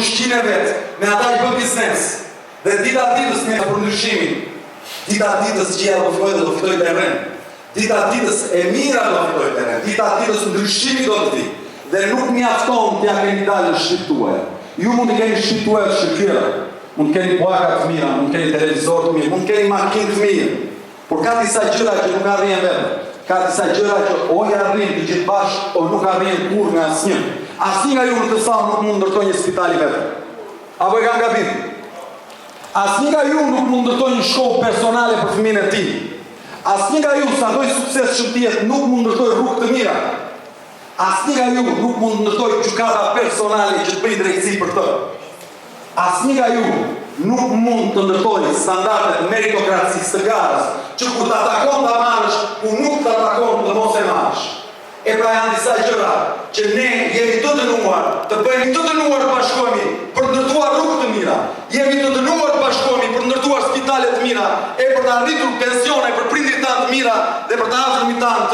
Shqinë vetë, me ata i bë biznes. Dhe dita ditës me për ndryshimin. Dita ditës gjera do fitoj dhe do fitoj terren. Dita ditës e mira do fitoj terren. Dita ditës ndryshimi do të vi. Dhe nuk mjafton t'ja keni dalë në shqip tuaj. Ju mund të keni shqip tuaj të shqipjera. Mund të keni buaka të mira, mund të keni televizor të mirë, mund të keni makinë të mirë. Por ka disa gjëra që nuk arrin vetë. Ka disa gjëra që o i arrin të gjithë bashkë, o nuk arrin kur nga asnjë. Asnjë nga ju në të sa nuk mund ndërtoj një spital i vetë. Apo e kam gabim? Asnjë nga ju nuk mund ndërtoj një shkollë personale për fëmijën e tij. Asnjë nga ju sa doj sukses shëmtijet nuk mund ndërtoj rrugë të mira. Asnjë nga ju nuk mund ndërtoj gjykata personale që të bëjë drejtësi për të. Asnjë nga ju nuk mund të ndërtoj standardet meritokracisë të garës, që kur të atakon të marrësh, ku nuk të atakon të mos e marrësh. E pra janë disa gjëra që ne jemi të dënuar, të bëjmë të dënuar të bashkohemi për të ndërtuar rrugë të mira. Jemi të dënuar të bashkohemi për të ndërtuar spitale të mira, e për të arritur pensione për prindrit tanë të mira dhe për të afërmit tanë të